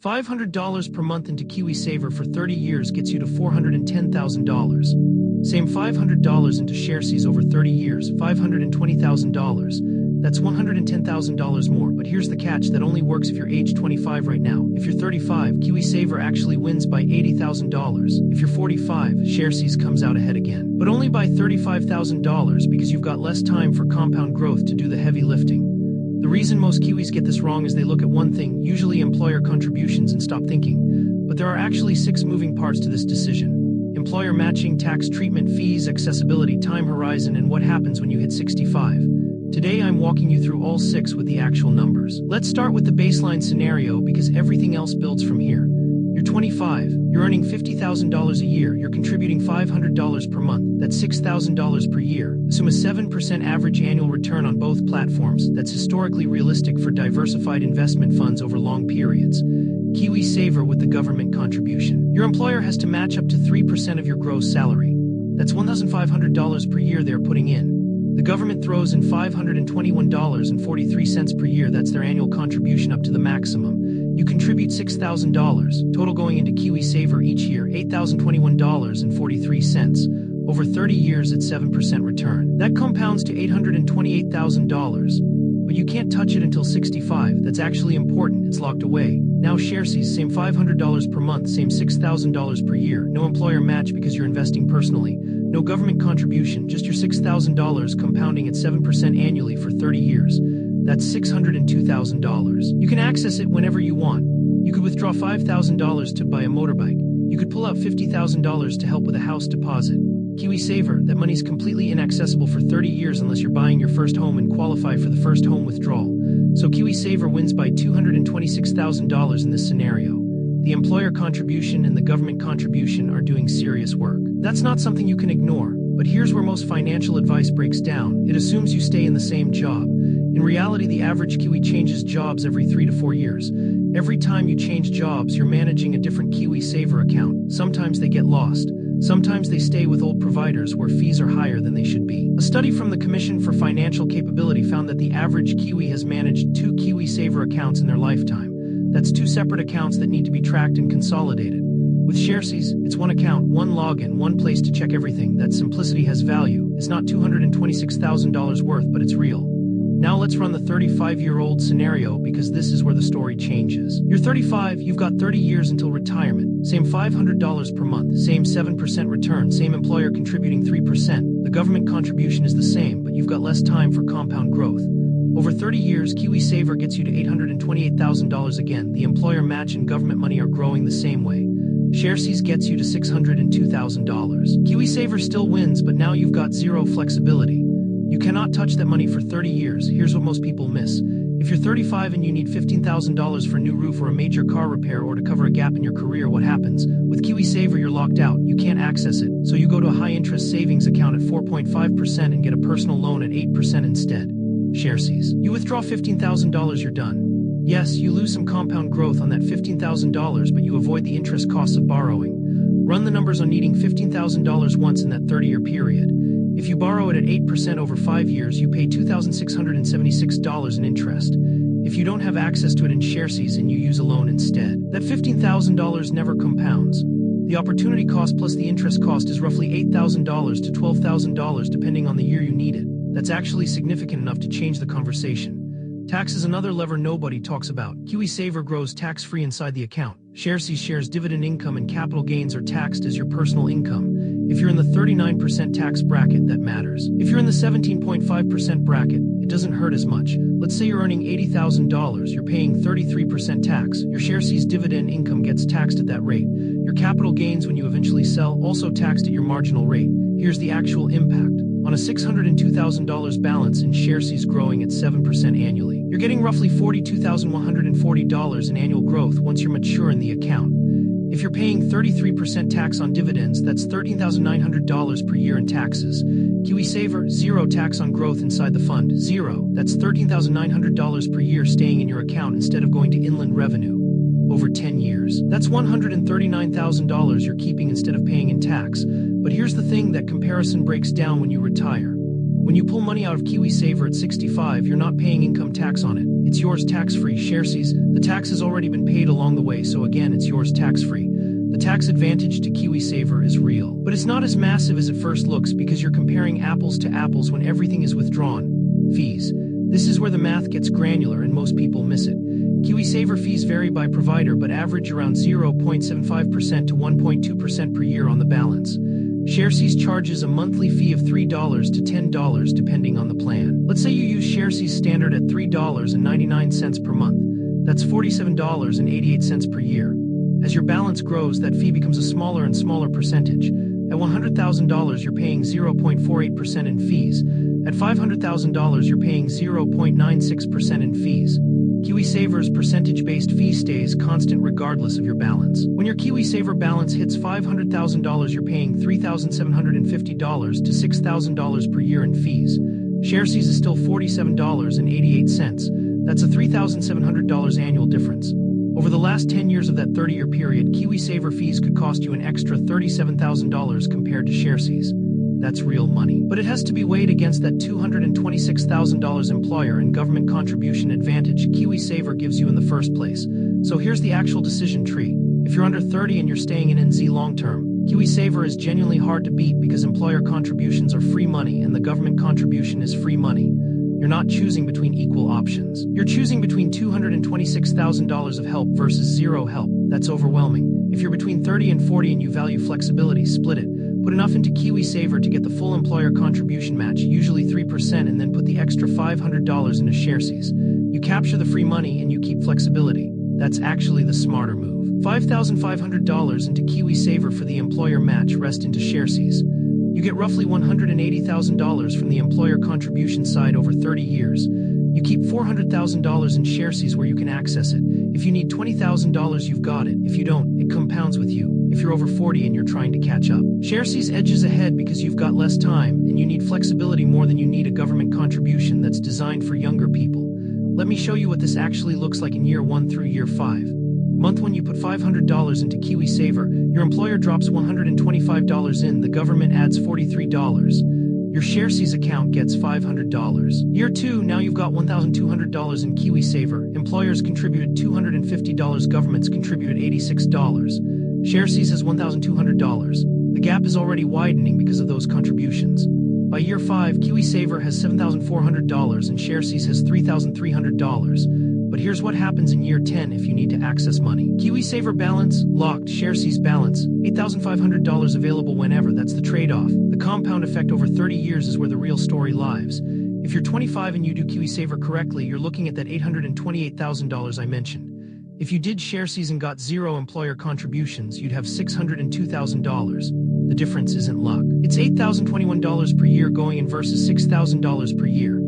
$500 per month into KiwiSaver for 30 years gets you to $410,000. Same $500 into Sharesies over 30 years, $520,000. That's $110,000 more, but here's the catch: that only works if you're age 25 right now. If you're 35, KiwiSaver actually wins by $80,000. If you're 45, Sharesies comes out ahead again, but only by $35,000 because you've got less time for compound growth to do the heavy lifting. The reason most Kiwis get this wrong is they look at one thing, usually employer contributions, and stop thinking. But there are actually 6 moving parts to this decision: employer matching, tax treatment, fees, accessibility, time horizon, and what happens when you hit 65. Today I'm walking you through all 6 with the actual numbers. Let's start with the baseline scenario because everything else builds from here. You're 25, you're earning $50,000 a year, you're contributing $500 per month, that's $6,000 per year. Assume a 7% average annual return on both platforms. That's historically realistic for diversified investment funds over long periods. KiwiSaver with the government contribution. Your employer has to match up to 3% of your gross salary. That's $1,500 per year they're putting in. The government throws in $521.43 per year. That's their annual contribution up to the maximum. You contribute $6,000, total going into KiwiSaver each year, $8,021.43. Over 30 years at 7% return. That compounds to $828,000. But you can't touch it until 65. That's actually important, it's locked away. Now Sharesies, same $500 per month, same $6,000 per year. No employer match because you're investing personally. No government contribution, just your $6,000 compounding at 7% annually for 30 years. That's $602,000. You can access it whenever you want. You could withdraw $5,000 to buy a motorbike. You could pull out $50,000 to help with a house deposit. KiwiSaver, that money's completely inaccessible for 30 years unless you're buying your first home and qualify for the first home withdrawal. So KiwiSaver wins by $226,000 in this scenario. The employer contribution and the government contribution are doing serious work. That's not something you can ignore, but here's where most financial advice breaks down. It assumes you stay in the same job. In reality, the average Kiwi changes jobs every 3 to 4 years. Every time you change jobs, you're managing a different KiwiSaver account. Sometimes they get lost. Sometimes they stay with old providers where fees are higher than they should be. A study from the Commission for Financial Capability found that the average Kiwi has managed 2 KiwiSaver accounts in their lifetime. That's 2 separate accounts that need to be tracked and consolidated. With Sharesies, it's one account, one login, one place to check everything. That simplicity has value. It's not $226,000 worth, but it's real. Now let's run the 35-year-old scenario because this is where the story changes. You're 35, you've got 30 years until retirement. Same $500 per month, same 7% return, same employer contributing 3%. The government contribution is the same, but you've got less time for compound growth. Over 30 years, KiwiSaver gets you to $828,000 again. The employer match and government money are growing the same way. Sharesies gets you to $602,000. KiwiSaver still wins, but now you've got zero flexibility. You cannot touch that money for 30 years. Here's what most people miss. If you're 35 and you need $15,000 for a new roof or a major car repair or to cover a gap in your career, what happens? With KiwiSaver, you're locked out. You can't access it. So you go to a high-interest savings account at 4.5% and get a personal loan at 8% instead. Sharesies. You withdraw $15,000, you're done. Yes, you lose some compound growth on that $15,000, but you avoid the interest costs of borrowing. Run the numbers on needing $15,000 once in that 30-year period. If you borrow it at 8% over 5 years, you pay $2,676 in interest. If you don't have access to it in Sharesies and you use a loan instead, that $15,000 never compounds. The opportunity cost plus the interest cost is roughly $8,000 to $12,000 depending on the year you need it. That's actually significant enough to change the conversation. Tax is another lever nobody talks about. KiwiSaver grows tax-free inside the account. Sharesies shares dividend income and capital gains are taxed as your personal income. If you're in the 39% tax bracket, that matters. If you're in the 17.5% bracket, it doesn't hurt as much. Let's say you're earning $80,000, you're paying 33% tax. Your Sharesies dividend income gets taxed at that rate. Your capital gains when you eventually sell also taxed at your marginal rate. Here's the actual impact. On a $602,000 balance in Sharesies growing at 7% annually, you're getting roughly $42,140 in annual growth once you're mature in the account. If you're paying 33% tax on dividends, that's $13,900 per year in taxes. KiwiSaver, zero tax on growth inside the fund, zero. That's $13,900 per year staying in your account instead of going to inland revenue. Over 10 years, that's $139,000 you're keeping instead of paying in tax. But here's the thing: that comparison breaks down when you retire. When you pull money out of KiwiSaver at 65, you're not paying income tax on it. It's yours tax-free. Sharesies, the tax has already been paid along the way, so again, it's yours tax-free. The tax advantage to KiwiSaver is real, but it's not as massive as it first looks because you're comparing apples to apples when everything is withdrawn. Fees. This is where the math gets granular and most people miss it. KiwiSaver fees vary by provider but average around 0.75% to 1.2% per year on the balance. Sharesies charges a monthly fee of $3 to $10 depending on the plan. Let's say you use Sharesies standard at $3.99 per month. That's $47.88 per year. As your balance grows, that fee becomes a smaller and smaller percentage. At $100,000, you're paying 0.48% in fees. At $500,000, you're paying 0.96% in fees. KiwiSaver's percentage-based fee stays constant regardless of your balance. When your KiwiSaver balance hits $500,000, you're paying $3,750 to $6,000 per year in fees. Sharesies is still $47.88. That's a $3,700 annual difference. Over the last 10 years of that 30-year period, KiwiSaver fees could cost you an extra $37,000 compared to Sharesies. That's real money. But it has to be weighed against that $226,000 employer and government contribution advantage KiwiSaver gives you in the first place. So here's the actual decision tree. If you're under 30 and you're staying in NZ long-term, KiwiSaver is genuinely hard to beat because employer contributions are free money and the government contribution is free money. You're not choosing between equal options. You're choosing between $226,000 of help versus zero help. That's overwhelming. If you're between 30 and 40 and you value flexibility, split it. Put enough into KiwiSaver to get the full employer contribution match, usually 3%, and then put the extra $500 into Sharesies. You capture the free money and you keep flexibility. That's actually the smarter move. $5,500 into KiwiSaver for the employer match, rest into Sharesies. You get roughly $180,000 from the employer contribution side over 30 years. You keep $400,000 in Sharesies where you can access it. If you need $20,000, you've got it. If you don't, it compounds with you. If you're over 40 and you're trying to catch up. Sharesies edges ahead because you've got less time and you need flexibility more than you need a government contribution that's designed for younger people. Let me show you what this actually looks like in year 1 through year 5. Month 1, you put $500 into KiwiSaver, your employer drops $125 in, the government adds $43. Your Sharesies account gets $500. Year 2, now you've got $1,200 in KiwiSaver, employers contributed $250, governments contributed $86. Sharesies has $1,200. The gap is already widening because of those contributions. By year 5, KiwiSaver has $7,400 and Sharesies has $3,300. But here's what happens in year 10 if you need to access money. KiwiSaver balance, locked. Sharesies balance, $8,500 available whenever. That's the trade-off. The compound effect over 30 years is where the real story lies. If you're 25 and you do KiwiSaver correctly, you're looking at that $828,000 I mentioned. If you did Sharesies and got zero employer contributions, you'd have $602,000. The difference isn't luck. It's $8,021 per year going in versus $6,000 per year.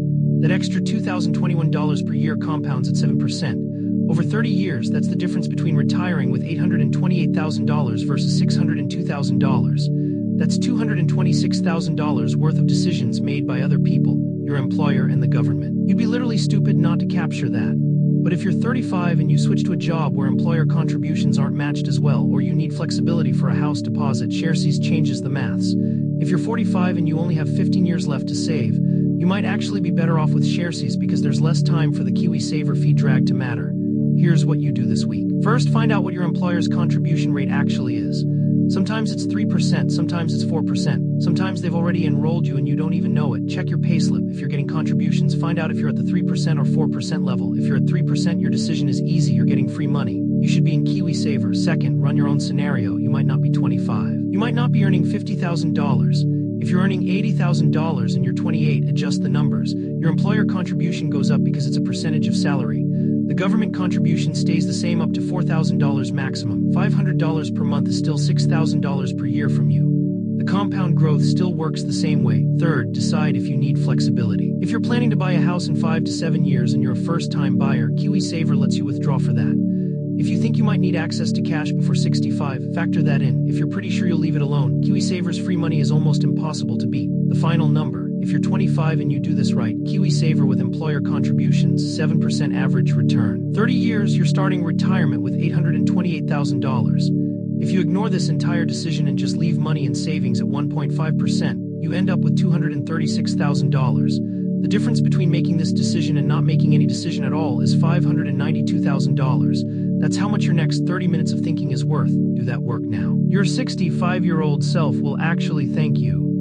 That extra $2,021 per year compounds at 7%. Over 30 years, that's the difference between retiring with $828,000 versus $602,000. That's $226,000 worth of decisions made by other people, your employer and the government. You'd be literally stupid not to capture that. But if you're 35 and you switch to a job where employer contributions aren't matched as well, or you need flexibility for a house deposit, Sharesies changes the maths. If you're 45 and you only have 15 years left to save, you might actually be better off with Sharesies because there's less time for the KiwiSaver fee drag to matter. Here's what you do this week. First, find out what your employer's contribution rate actually is. Sometimes it's 3%, sometimes it's 4%. Sometimes they've already enrolled you and you don't even know it. Check your payslip. If you're getting contributions, find out if you're at the 3% or 4% level. If you're at 3%, your decision is easy. You're getting free money. You should be in KiwiSaver. Second, run your own scenario. You might not be 25. You might not be earning $50,000. If you're earning $80,000 and you're 28, adjust the numbers. Your employer contribution goes up because it's a percentage of salary. The government contribution stays the same up to $4,000 maximum. $500 per month is still $6,000 per year from you. The compound growth still works the same way. Third, decide if you need flexibility. If you're planning to buy a house in 5 to 7 years and you're a first-time buyer, KiwiSaver lets you withdraw for that. If you think you might need access to cash before 65, factor that in. If you're pretty sure you'll leave it alone, KiwiSaver's free money is almost impossible to beat. The final number. If you're 25 and you do this right, KiwiSaver with employer contributions, 7% average return. 30 years, you're starting retirement with $828,000. If you ignore this entire decision and just leave money in savings at 1.5%, you end up with $236,000. The difference between making this decision and not making any decision at all is $592,000. That's how much your next 30 minutes of thinking is worth. Do that work now. Your 65-year-old self will actually thank you.